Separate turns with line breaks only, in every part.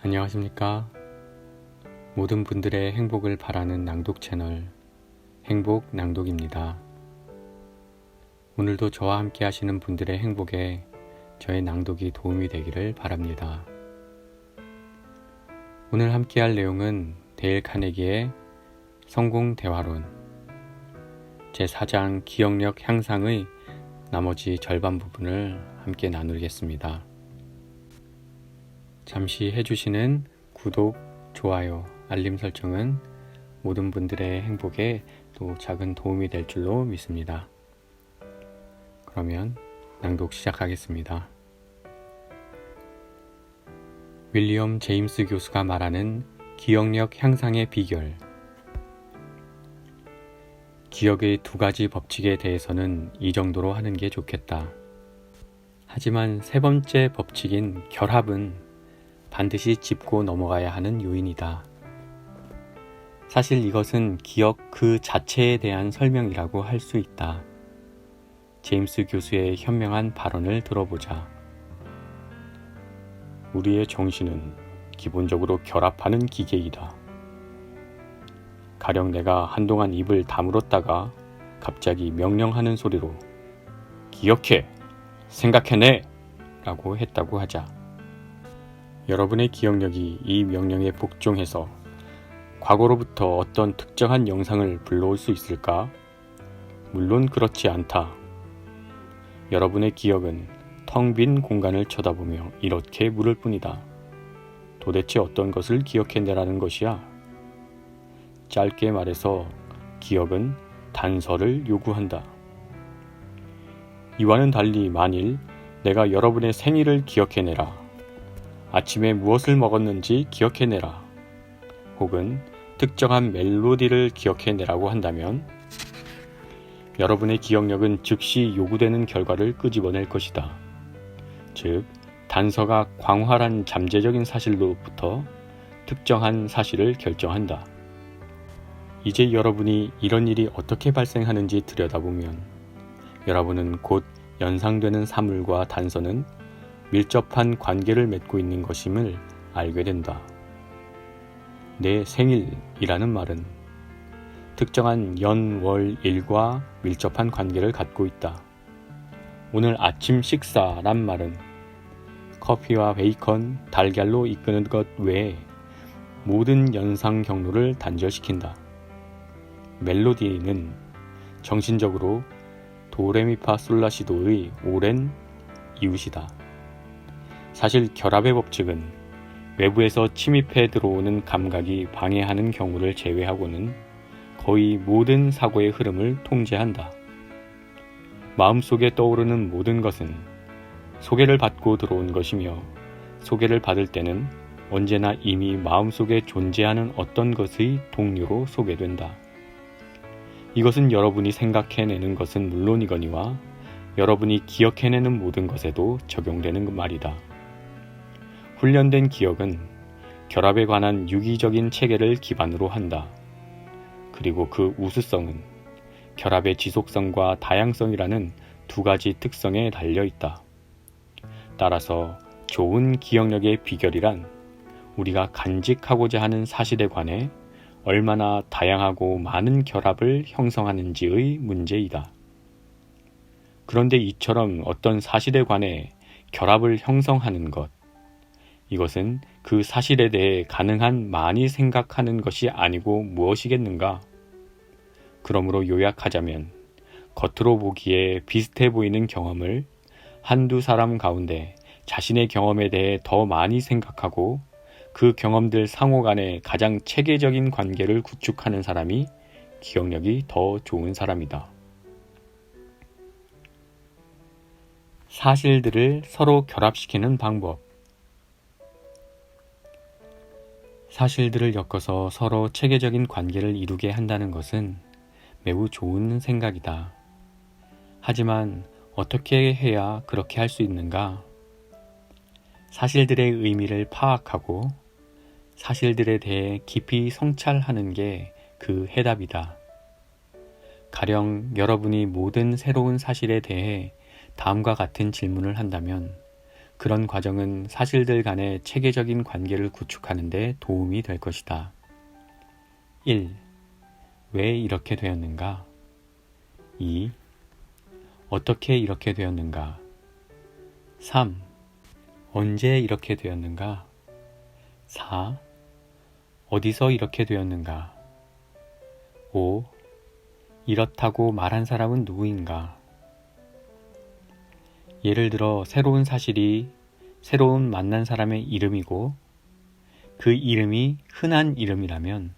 안녕하십니까. 모든 분들의 행복을 바라는 낭독 채널 행복 낭독입니다. 오늘도 저와 함께 하시는 분들의 행복에 저의 낭독이 도움이 되기를 바랍니다. 오늘 함께 할 내용은 데일 카네기의 성공 대화론 제4장 기억력 향상의 나머지 절반 부분을 함께 나누겠습니다. 잠시 해주시는 구독, 좋아요, 알림 설정은 모든 분들의 행복에 또 작은 도움이 될 줄로 믿습니다. 그러면 낭독 시작하겠습니다. 윌리엄 제임스 교수가 말하는 기억력 향상의 비결. 기억의 두 가지 법칙에 대해서는 이 정도로 하는 게 좋겠다. 하지만 세 번째 법칙인 결합은 반드시 짚고 넘어가야 하는 요인이다. 사실 이것은 기억 그 자체에 대한 설명이라고 할 수 있다. 제임스 교수의 현명한 발언을 들어보자. 우리의 정신은 기본적으로 결합하는 기계이다. 가령 내가 한동안 입을 다물었다가 갑자기 명령하는 소리로 기억해! 생각해내! 라고 했다고 하자. 여러분의 기억력이 이 명령에 복종해서 과거로부터 어떤 특정한 영상을 불러올 수 있을까? 물론 그렇지 않다. 여러분의 기억은 텅 빈 공간을 쳐다보며 이렇게 물을 뿐이다. 도대체 어떤 것을 기억해내라는 것이야? 짧게 말해서 기억은 단서를 요구한다. 이와는 달리 만일 내가 여러분의 생일을 기억해내라. 아침에 무엇을 먹었는지 기억해내라. 혹은 특정한 멜로디를 기억해내라고 한다면 여러분의 기억력은 즉시 요구되는 결과를 끄집어낼 것이다. 즉, 단서가 광활한 잠재적인 사실로부터 특정한 사실을 결정한다. 이제 여러분이 이런 일이 어떻게 발생하는지 들여다보면 여러분은 곧 연상되는 사물과 단서는 밀접한 관계를 맺고 있는 것임을 알게 된다. 내 생일이라는 말은 특정한 연, 월, 일과 밀접한 관계를 갖고 있다. 오늘 아침 식사란 말은 커피와 베이컨, 달걀로 이끄는 것 외에 모든 연상 경로를 단절시킨다. 멜로디는 정신적으로 도레미파솔라시도의 오랜 이웃이다. 사실 결합의 법칙은 외부에서 침입해 들어오는 감각이 방해하는 경우를 제외하고는 거의 모든 사고의 흐름을 통제한다. 마음속에 떠오르는 모든 것은 소개를 받고 들어온 것이며 소개를 받을 때는 언제나 이미 마음속에 존재하는 어떤 것의 동료로 소개된다. 이것은 여러분이 생각해내는 것은 물론이거니와 여러분이 기억해내는 모든 것에도 적용되는 말이다. 훈련된 기억은 결합에 관한 유기적인 체계를 기반으로 한다. 그리고 그 우수성은 결합의 지속성과 다양성이라는 두 가지 특성에 달려 있다. 따라서 좋은 기억력의 비결이란 우리가 간직하고자 하는 사실에 관해 얼마나 다양하고 많은 결합을 형성하는지의 문제이다. 그런데 이처럼 어떤 사실에 관해 결합을 형성하는 것, 이것은 그 사실에 대해 가능한 많이 생각하는 것이 아니고 무엇이겠는가? 그러므로 요약하자면 겉으로 보기에 비슷해 보이는 경험을 한두 사람 가운데 자신의 경험에 대해 더 많이 생각하고 그 경험들 상호 간에 가장 체계적인 관계를 구축하는 사람이 기억력이 더 좋은 사람이다. 사실들을 서로 결합시키는 방법. 사실들을 엮어서 서로 체계적인 관계를 이루게 한다는 것은 매우 좋은 생각이다. 하지만 어떻게 해야 그렇게 할 수 있는가? 사실들의 의미를 파악하고 사실들에 대해 깊이 성찰하는 게 그 해답이다. 가령 여러분이 모든 새로운 사실에 대해 다음과 같은 질문을 한다면 그런 과정은 사실들 간의 체계적인 관계를 구축하는 데 도움이 될 것이다. 1. 왜 이렇게 되었는가? 2. 어떻게 이렇게 되었는가? 3. 언제 이렇게 되었는가? 4. 어디서 이렇게 되었는가? 5. 이렇다고 말한 사람은 누구인가? 예를 들어 새로운 사실이 새로운 만난 사람의 이름이고 그 이름이 흔한 이름이라면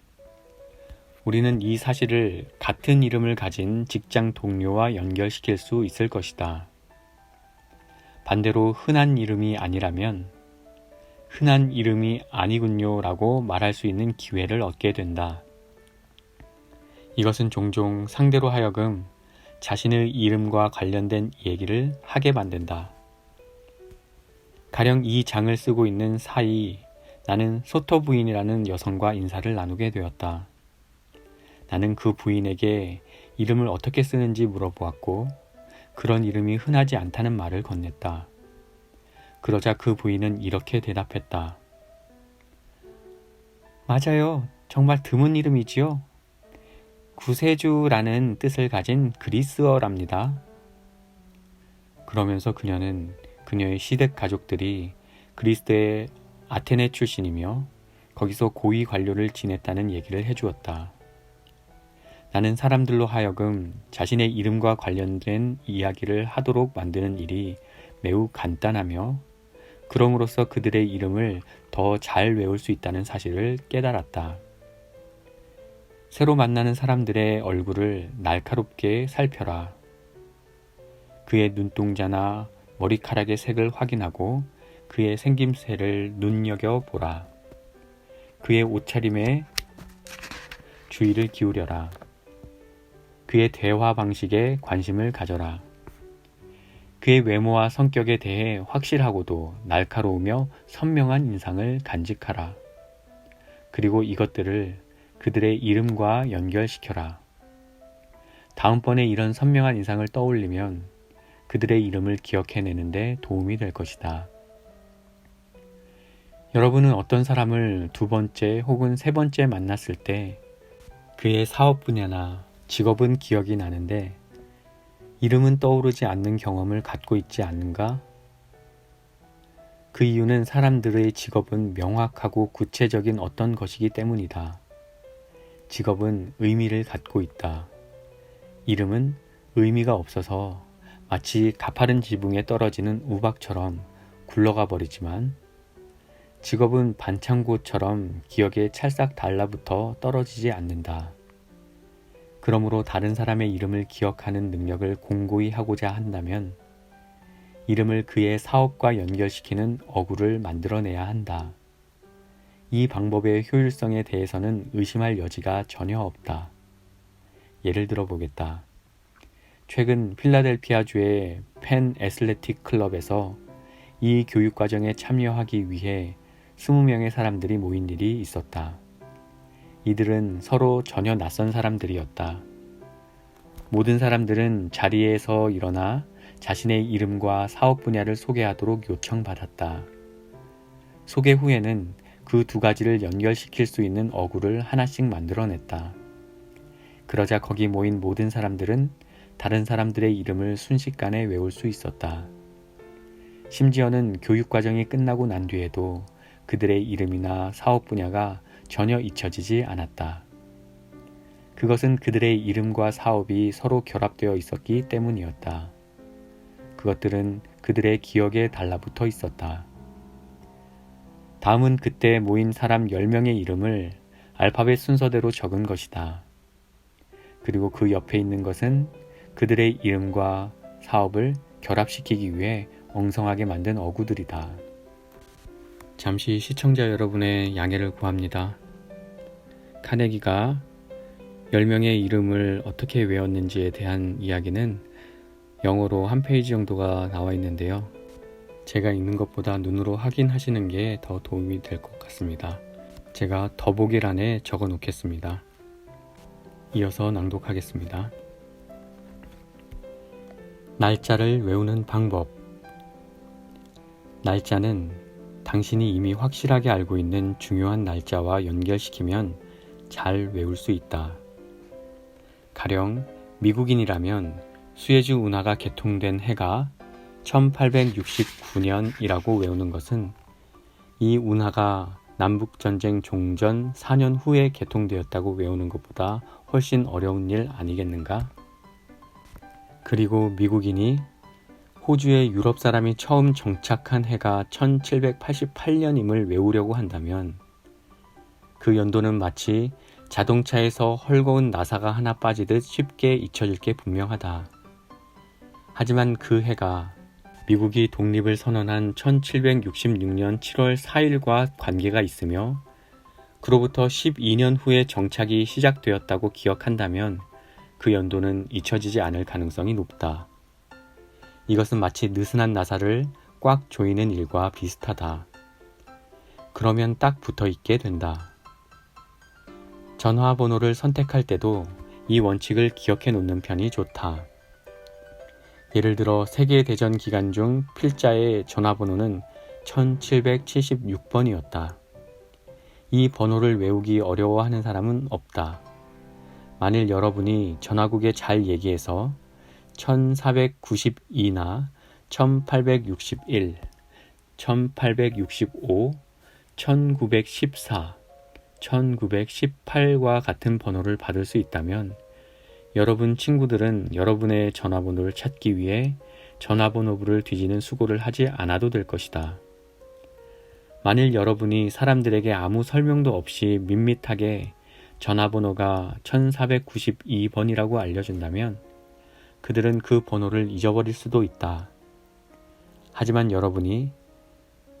우리는 이 사실을 같은 이름을 가진 직장 동료와 연결시킬 수 있을 것이다. 반대로 흔한 이름이 아니라면 흔한 이름이 아니군요 라고 말할 수 있는 기회를 얻게 된다. 이것은 종종 상대로 하여금 자신의 이름과 관련된 얘기를 하게 만든다. 가령 이 장을 쓰고 있는 사이 나는 소토 부인이라는 여성과 인사를 나누게 되었다. 나는 그 부인에게 이름을 어떻게 쓰는지 물어보았고 그런 이름이 흔하지 않다는 말을 건넸다. 그러자 그 부인은 이렇게 대답했다. 맞아요. 정말 드문 이름이지요. 구세주라는 뜻을 가진 그리스어랍니다. 그러면서 그녀는 그녀의 시댁 가족들이 그리스의 아테네 출신이며 거기서 고위 관료를 지냈다는 얘기를 해주었다. 나는 사람들로 하여금 자신의 이름과 관련된 이야기를 하도록 만드는 일이 매우 간단하며 그럼으로써 그들의 이름을 더 잘 외울 수 있다는 사실을 깨달았다. 새로 만나는 사람들의 얼굴을 날카롭게 살펴라. 그의 눈동자나 머리카락의 색을 확인하고 그의 생김새를 눈여겨보라. 그의 옷차림에 주의를 기울여라. 그의 대화 방식에 관심을 가져라. 그의 외모와 성격에 대해 확실하고도 날카로우며 선명한 인상을 간직하라. 그리고 이것들을 그들의 이름과 연결시켜라. 다음번에 이런 선명한 인상을 떠올리면 그들의 이름을 기억해내는데 도움이 될 것이다. 여러분은 어떤 사람을 두 번째 혹은 세 번째 만났을 때 그의 사업 분야나 직업은 기억이 나는데 이름은 떠오르지 않는 경험을 갖고 있지 않는가? 그 이유는 사람들의 직업은 명확하고 구체적인 어떤 것이기 때문이다. 직업은 의미를 갖고 있다. 이름은 의미가 없어서 마치 가파른 지붕에 떨어지는 우박처럼 굴러가 버리지만 직업은 반창고처럼 기억에 찰싹 달라붙어 떨어지지 않는다. 그러므로 다른 사람의 이름을 기억하는 능력을 공고히 하고자 한다면 이름을 그의 사업과 연결시키는 어구를 만들어내야 한다. 이 방법의 효율성에 대해서는 의심할 여지가 전혀 없다. 예를 들어 보겠다. 최근 필라델피아주의 펜 애슬레틱 클럽에서 이 교육과정에 참여하기 위해 20명의 사람들이 모인 일이 있었다. 이들은 서로 전혀 낯선 사람들이었다. 모든 사람들은 자리에서 일어나 자신의 이름과 사업 분야를 소개하도록 요청받았다. 소개 후에는 그 두 가지를 연결시킬 수 있는 어구를 하나씩 만들어냈다. 그러자 거기 모인 모든 사람들은 다른 사람들의 이름을 순식간에 외울 수 있었다. 심지어는 교육과정이 끝나고 난 뒤에도 그들의 이름이나 사업 분야가 전혀 잊혀지지 않았다. 그것은 그들의 이름과 사업이 서로 결합되어 있었기 때문이었다. 그것들은 그들의 기억에 달라붙어 있었다. 다음은 그때 모인 사람 10명의 이름을 알파벳 순서대로 적은 것이다. 그리고 그 옆에 있는 것은 그들의 이름과 사업을 결합시키기 위해 엉성하게 만든 어구들이다. 잠시 시청자 여러분의 양해를 구합니다. 카네기가 10명의 이름을 어떻게 외웠는지에 대한 이야기는 영어로 한 페이지 정도가 나와 있는데요. 제가 읽는 것보다 눈으로 확인하시는 게 더 도움이 될 것 같습니다. 제가 더보기란에 적어 놓겠습니다. 이어서 낭독하겠습니다. 날짜를 외우는 방법. 날짜는 당신이 이미 확실하게 알고 있는 중요한 날짜와 연결시키면 잘 외울 수 있다. 가령 미국인이라면 수에즈 운하가 개통된 해가 1869년이라고 외우는 것은 이 운하가 남북전쟁 종전 4년 후에 개통되었다고 외우는 것보다 훨씬 어려운 일 아니겠는가? 그리고 미국인이 호주에 유럽 사람이 처음 정착한 해가 1788년임을 외우려고 한다면 그 연도는 마치 자동차에서 헐거운 나사가 하나 빠지듯 쉽게 잊혀질 게 분명하다. 하지만 그 해가 미국이 독립을 선언한 1766년 7월 4일과 관계가 있으며 그로부터 12년 후에 정착이 시작되었다고 기억한다면 그 연도는 잊혀지지 않을 가능성이 높다. 이것은 마치 느슨한 나사를 꽉 조이는 일과 비슷하다. 그러면 딱 붙어 있게 된다. 전화번호를 선택할 때도 이 원칙을 기억해 놓는 편이 좋다. 예를 들어 세계대전 기간 중 필자의 전화번호는 1776번이었다. 이 번호를 외우기 어려워하는 사람은 없다. 만일 여러분이 전화국에 잘 얘기해서 1492나 1861, 1865, 1914, 1918과 같은 번호를 받을 수 있다면 여러분 친구들은 여러분의 전화번호를 찾기 위해 전화번호부를 뒤지는 수고를 하지 않아도 될 것이다. 만일 여러분이 사람들에게 아무 설명도 없이 밋밋하게 전화번호가 1492번이라고 알려준다면 그들은 그 번호를 잊어버릴 수도 있다. 하지만 여러분이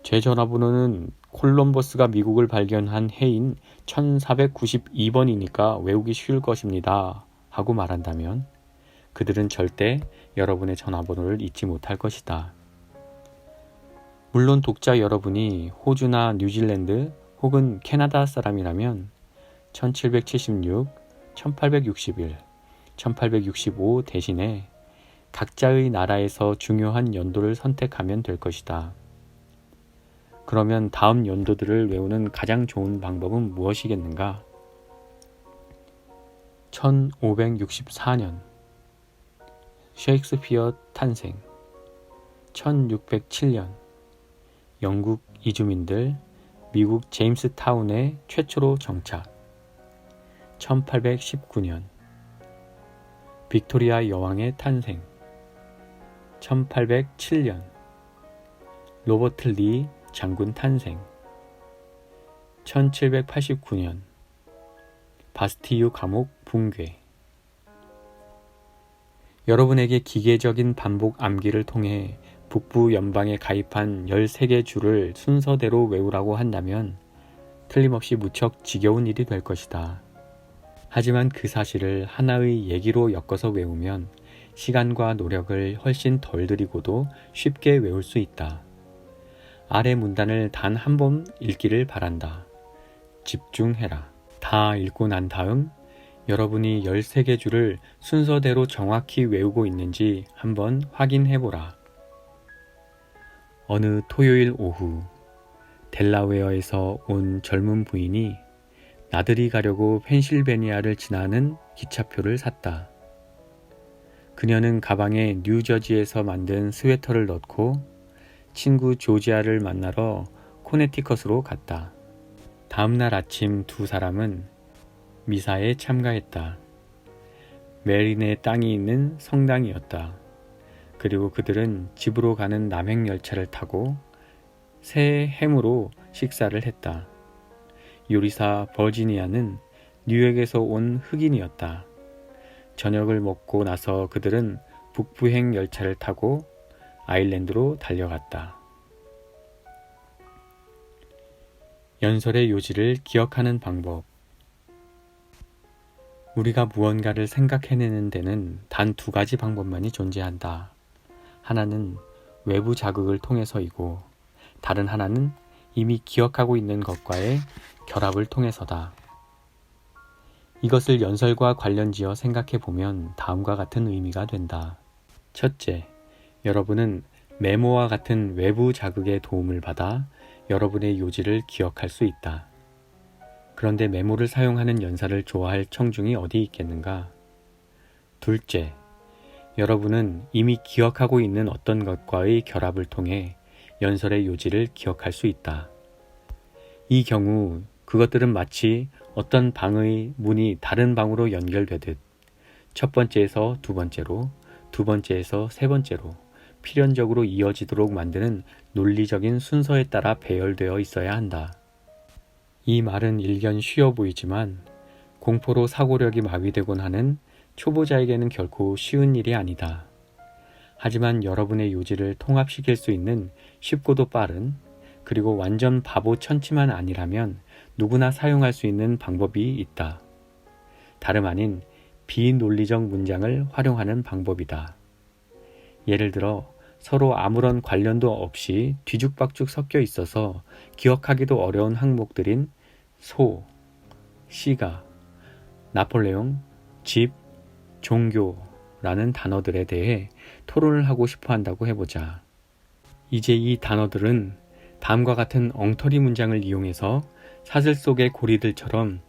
제 전화번호는 콜럼버스가 미국을 발견한 해인 1492번이니까 외우기 쉬울 것입니다. 하고 말한다면 그들은 절대 여러분의 전화번호를 잊지 못할 것이다. 물론 독자 여러분이 호주나 뉴질랜드 혹은 캐나다 사람이라면 1776, 1861, 1865 대신에 각자의 나라에서 중요한 연도를 선택하면 될 것이다. 그러면 다음 연도들을 외우는 가장 좋은 방법은 무엇이겠는가? 1564년 셰익스피어 탄생. 1607년 영국 이주민들 미국 제임스타운에 최초로 정착. 1819년 빅토리아 여왕의 탄생. 1807년 로버트 리 장군 탄생. 1789년 바스티유 감옥 붕괴. 여러분에게 기계적인 반복 암기를 통해 북부 연방에 가입한 13개 주를 순서대로 외우라고 한다면 틀림없이 무척 지겨운 일이 될 것이다. 하지만 그 사실을 하나의 얘기로 엮어서 외우면 시간과 노력을 훨씬 덜 들이고도 쉽게 외울 수 있다. 아래 문단을 단 한 번 읽기를 바란다. 집중해라. 다 읽고 난 다음 여러분이 13개 주를 순서대로 정확히 외우고 있는지 한번 확인해보라. 어느 토요일 오후 델라웨어에서 온 젊은 부인이 나들이 가려고 펜실베니아를 지나는 기차표를 샀다. 그녀는 가방에 뉴저지에서 만든 스웨터를 넣고 친구 조지아를 만나러 코네티컷으로 갔다. 다음날 아침 두 사람은 미사에 참가했다. 메린의 땅이 있는 성당이었다. 그리고 그들은 집으로 가는 남행열차를 타고 새 햄으로 식사를 했다. 요리사 버지니아는 뉴욕에서 온 흑인이었다. 저녁을 먹고 나서 그들은 북부행 열차를 타고 아일랜드로 달려갔다. 연설의 요지를 기억하는 방법. 우리가 무언가를 생각해내는 데는 단 2가지 방법만이 존재한다. 하나는 외부 자극을 통해서이고 다른 하나는 이미 기억하고 있는 것과의 결합을 통해서다. 이것을 연설과 관련지어 생각해 보면 다음과 같은 의미가 된다. 첫째, 여러분은 메모와 같은 외부 자극의 도움을 받아 여러분의 요지를 기억할 수 있다. 그런데 메모를 사용하는 연사를 좋아할 청중이 어디 있겠는가? 둘째, 여러분은 이미 기억하고 있는 어떤 것과의 결합을 통해 연설의 요지를 기억할 수 있다. 이 경우 그것들은 마치 어떤 방의 문이 다른 방으로 연결되듯 첫 번째에서 두 번째로, 두 번째에서 세 번째로 필연적으로 이어지도록 만드는 논리적인 순서에 따라 배열되어 있어야 한다. 이 말은 일견 쉬워 보이지만 공포로 사고력이 마비되곤 하는 초보자에게는 결코 쉬운 일이 아니다. 하지만 여러분의 요지를 통합시킬 수 있는 쉽고도 빠른, 그리고 완전 바보 천치만 아니라면 누구나 사용할 수 있는 방법이 있다. 다름 아닌 비논리적 문장을 활용하는 방법이다. 예를 들어 서로 아무런 관련도 없이 뒤죽박죽 섞여 있어서 기억하기도 어려운 항목들인 소, 시가, 나폴레옹, 집, 종교라는 단어들에 대해 토론을 하고 싶어 한다고 해보자. 이제 이 단어들은 다음과 같은 엉터리 문장을 이용해서 사슬 속의 고리들처럼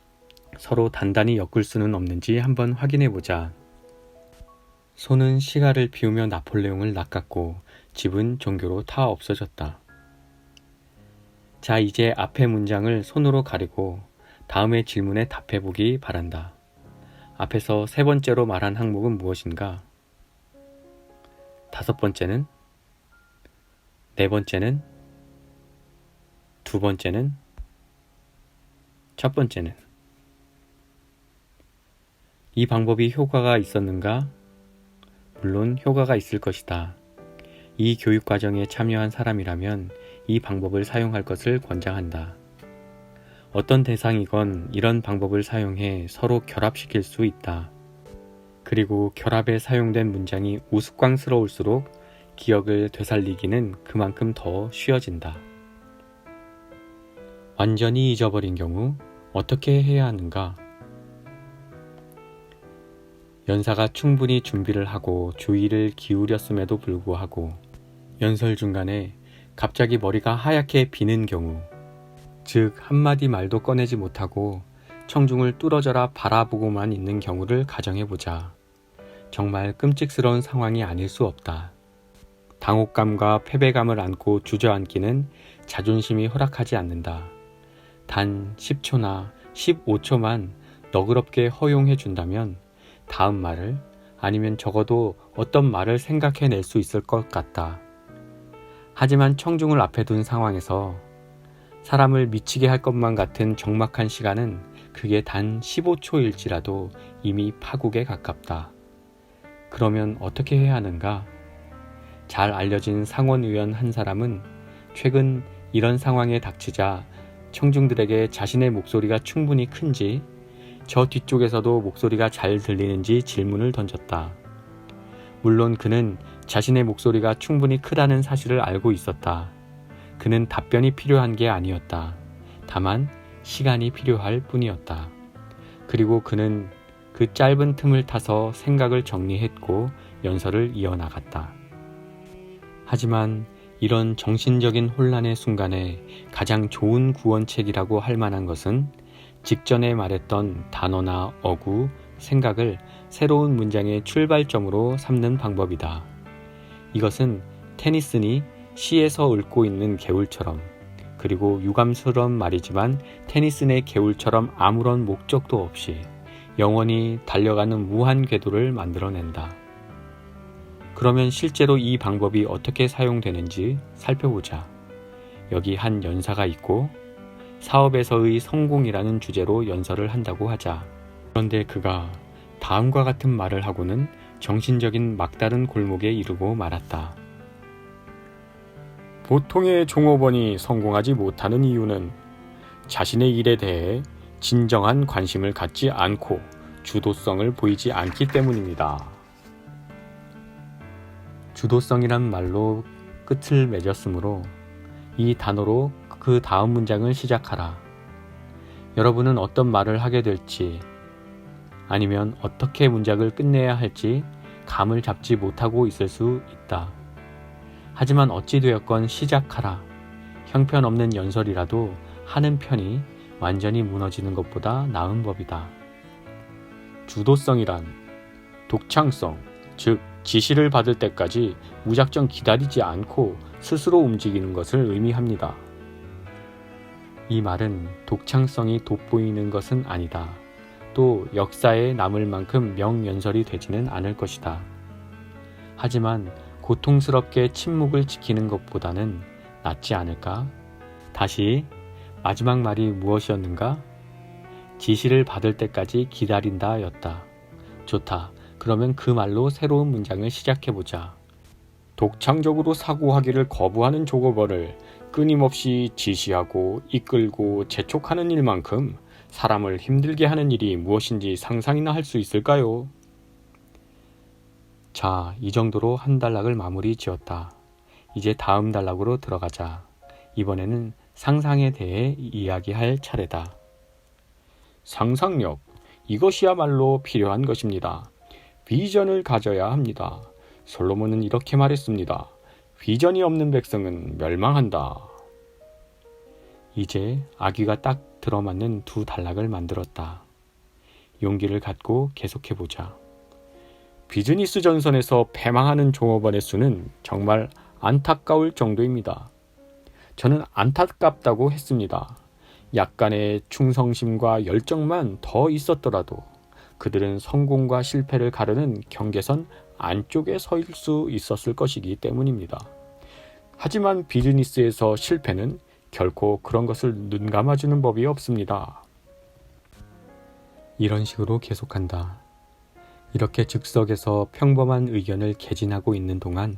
서로 단단히 엮을 수는 없는지 한번 확인해보자. 소는 시가를 피우며 나폴레옹을 낚았고 집은 종교로 타 없어졌다. 자, 이제 앞의 문장을 손으로 가리고 다음의 질문에 답해보기 바란다. 앞에서 세 번째로 말한 항목은 무엇인가? 다섯 번째는? 네 번째는? 두 번째는? 첫 번째는? 이 방법이 효과가 있었는가? 물론 효과가 있을 것이다. 이 교육 과정에 참여한 사람이라면 이 방법을 사용할 것을 권장한다. 어떤 대상이건 이런 방법을 사용해 서로 결합시킬 수 있다. 그리고 결합에 사용된 문장이 우스꽝스러울수록 기억을 되살리기는 그만큼 더 쉬워진다. 완전히 잊어버린 경우 어떻게 해야 하는가? 연사가 충분히 준비를 하고 주의를 기울였음에도 불구하고 연설 중간에 갑자기 머리가 하얗게 비는 경우, 즉 한마디 말도 꺼내지 못하고 청중을 뚫어져라 바라보고만 있는 경우를 가정해보자. 정말 끔찍스러운 상황이 아닐 수 없다. 당혹감과 패배감을 안고 주저앉기는 자존심이 허락하지 않는다. 단 10초나 15초만 너그럽게 허용해 준다면 다음 말을, 아니면 적어도 어떤 말을 생각해낼 수 있을 것 같다. 하지만 청중을 앞에 둔 상황에서 사람을 미치게 할 것만 같은 적막한 시간은 그게 단 15초일지라도 이미 파국에 가깝다. 그러면 어떻게 해야 하는가? 잘 알려진 상원의원 한 사람은 최근 이런 상황에 닥치자 청중들에게 자신의 목소리가 충분히 큰지, 저 뒤쪽에서도 목소리가 잘 들리는지 질문을 던졌다. 물론 그는 자신의 목소리가 충분히 크다는 사실을 알고 있었다. 그는 답변이 필요한 게 아니었다. 다만 시간이 필요할 뿐이었다. 그리고 그는 그 짧은 틈을 타서 생각을 정리했고 연설을 이어나갔다. 하지만 이런 정신적인 혼란의 순간에 가장 좋은 구원책이라고 할 만한 것은 직전에 말했던 단어나 어구, 생각을 새로운 문장의 출발점으로 삼는 방법이다. 이것은 테니슨이 시에서 읊고 있는 개울처럼, 그리고 유감스러운 말이지만 테니슨의 개울처럼 아무런 목적도 없이 영원히 달려가는 무한 궤도를 만들어낸다. 그러면 실제로 이 방법이 어떻게 사용되는지 살펴보자. 여기 한 연사가 있고 사업에서의 성공이라는 주제로 연설을 한다고 하자. 그런데 그가 다음과 같은 말을 하고는 정신적인 막다른 골목에 이르고 말았다. 보통의 종업원이 성공하지 못하는 이유는 자신의 일에 대해 진정한 관심을 갖지 않고 주도성을 보이지 않기 때문입니다. 주도성이란 말로 끝을 맺었으므로 이 단어로 그 다음 문장을 시작하라. 여러분은 어떤 말을 하게 될지, 아니면 어떻게 문장을 끝내야 할지 감을 잡지 못하고 있을 수 있다. 하지만 어찌 되었건 시작하라. 형편없는 연설이라도 하는 편이 완전히 무너지는 것보다 나은 법이다. 주도성이란 독창성, 즉 지시를 받을 때까지 무작정 기다리지 않고 스스로 움직이는 것을 의미합니다. 이 말은 독창성이 돋보이는 것은 아니다. 또 역사에 남을 만큼 명연설이 되지는 않을 것이다. 하지만 고통스럽게 침묵을 지키는 것보다는 낫지 않을까? 다시 마지막 말이 무엇이었는가? 지시를 받을 때까지 기다린다 였다. 좋다. 그러면 그 말로 새로운 문장을 시작해보자. 독창적으로 사고하기를 거부하는 조거벌을 끊임없이 지시하고 이끌고 재촉하는 일만큼 사람을 힘들게 하는 일이 무엇인지 상상이나 할 수 있을까요? 자, 이 정도로 한 단락을 마무리 지었다. 이제 다음 단락으로 들어가자. 이번에는 상상에 대해 이야기할 차례다. 상상력, 이것이야말로 필요한 것입니다. 비전을 가져야 합니다. 솔로몬은 이렇게 말했습니다. 비전이 없는 백성은 멸망한다. 이제 아귀가 딱 들어맞는 두 단락을 만들었다. 용기를 갖고 계속해보자. 비즈니스 전선에서 패망하는 종업원의 수는 정말 안타까울 정도입니다. 저는 안타깝다고 했습니다. 약간의 충성심과 열정만 더 있었더라도 그들은 성공과 실패를 가르는 경계선 안쪽에 서 있을 수 있었을 것이기 때문입니다. 하지만 비즈니스에서 실패는 결코 그런 것을 눈감아주는 법이 없습니다. 이런 식으로 계속한다. 이렇게 즉석에서 평범한 의견을 개진하고 있는 동안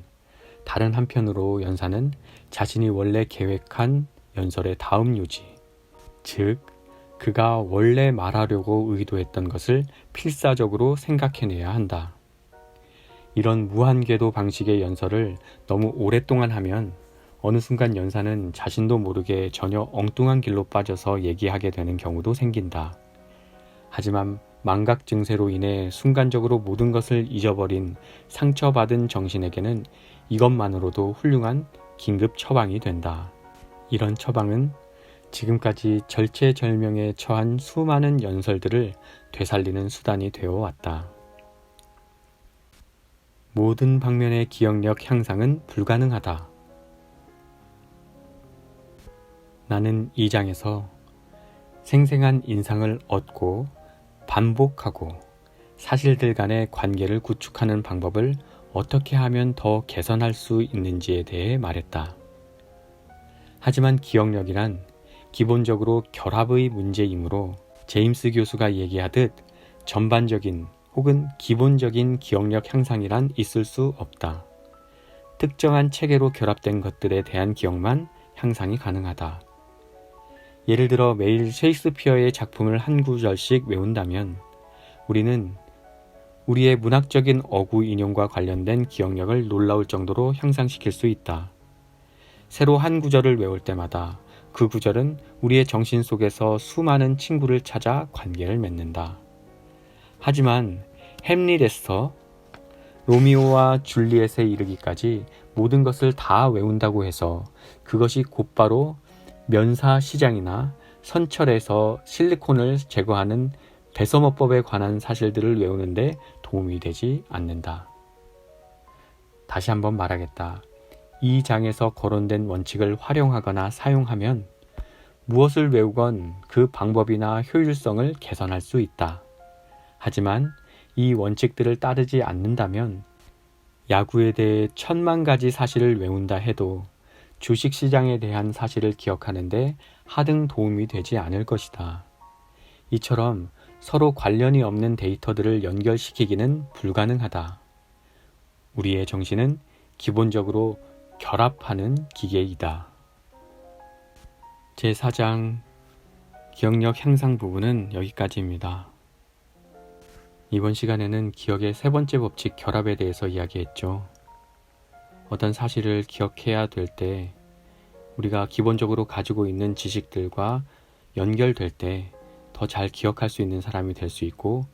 다른 한편으로 연사는 자신이 원래 계획한 연설의 다음 요지, 즉 그가 원래 말하려고 의도했던 것을 필사적으로 생각해내야 한다. 이런 무한궤도 방식의 연설을 너무 오랫동안 하면 어느 순간 연사는 자신도 모르게 전혀 엉뚱한 길로 빠져서 얘기하게 되는 경우도 생긴다. 하지만 망각 증세로 인해 순간적으로 모든 것을 잊어버린 상처받은 정신에게는 이것만으로도 훌륭한 긴급 처방이 된다. 이런 처방은 지금까지 절체절명에 처한 수많은 연설들을 되살리는 수단이 되어 왔다. 모든 방면의 기억력 향상은 불가능하다. 나는 이 장에서 생생한 인상을 얻고 반복하고 사실들 간의 관계를 구축하는 방법을 어떻게 하면 더 개선할 수 있는지에 대해 말했다. 하지만 기억력이란 기본적으로 결합의 문제이므로 제임스 교수가 얘기하듯 전반적인 혹은 기본적인 기억력 향상이란 있을 수 없다. 특정한 체계로 결합된 것들에 대한 기억만 향상이 가능하다. 예를 들어 매일 셰익스피어의 작품을 한 구절씩 외운다면 우리는 우리의 문학적인 어구 인용과 관련된 기억력을 놀라울 정도로 향상시킬 수 있다. 새로 한 구절을 외울 때마다 그 구절은 우리의 정신 속에서 수많은 친구를 찾아 관계를 맺는다. 하지만 햄릿 에스터, 로미오와 줄리엣에 이르기까지 모든 것을 다 외운다고 해서 그것이 곧바로 면사 시장이나 선철에서 실리콘을 제거하는 배서머법에 관한 사실들을 외우는데 도움이 되지 않는다. 다시 한번 말하겠다. 이 장에서 거론된 원칙을 활용하거나 사용하면 무엇을 외우건 그 방법이나 효율성을 개선할 수 있다. 하지만 이 원칙들을 따르지 않는다면 야구에 대해 1000만 가지 사실을 외운다 해도 주식시장에 대한 사실을 기억하는데 하등 도움이 되지 않을 것이다. 이처럼 서로 관련이 없는 데이터들을 연결시키기는 불가능하다. 우리의 정신은 기본적으로 결합하는 기계이다. 제4장 기억력 향상 부분은 여기까지입니다. 이번 시간에는 기억의 세 번째 법칙 결합에 대해서 이야기했죠. 어떤 사실을 기억해야 될 때 우리가 기본적으로 가지고 있는 지식들과 연결될 때 더 잘 기억할 수 있는 사람이 될 수 있고,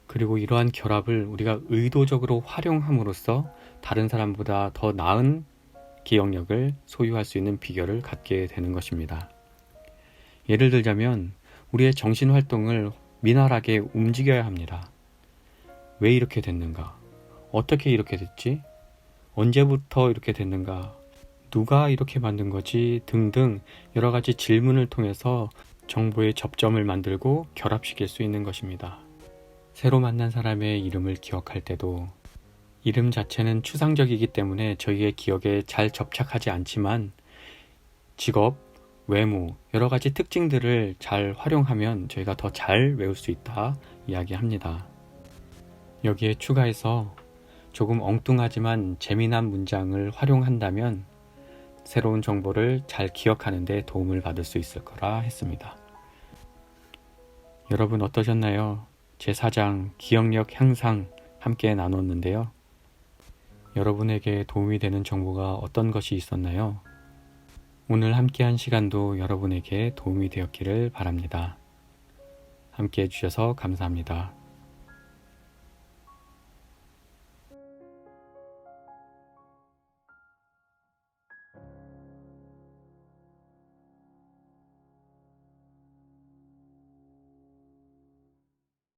그리고 이러한 결합을 우리가 의도적으로 활용함으로써 다른 사람보다 더 나은 기억력을 소유할 수 있는 비결을 갖게 되는 것입니다. 예를 들자면 우리의 정신활동을 미나하게 움직여야 합니다. 왜 이렇게 됐는가? 어떻게 이렇게 됐지? 언제부터 이렇게 됐는가? 누가 이렇게 만든 거지? 등등 여러 가지 질문을 통해서 정보의 접점을 만들고 결합시킬 수 있는 것입니다. 새로 만난 사람의 이름을 기억할 때도 이름 자체는 추상적이기 때문에 저희의 기억에 잘 접착하지 않지만 직업, 외모, 여러 가지 특징들을 잘 활용하면 저희가 더 잘 외울 수 있다 이야기합니다. 여기에 추가해서 조금 엉뚱하지만 재미난 문장을 활용한다면 새로운 정보를 잘 기억하는 데 도움을 받을 수 있을 거라 했습니다. 여러분 어떠셨나요? 제4장 기억력 향상 함께 나눴는데요. 여러분에게 도움이 되는 정보가 어떤 것이 있었나요? 오늘 함께한 시간도 여러분에게 도움이 되었기를 바랍니다. 함께 해주셔서 감사합니다.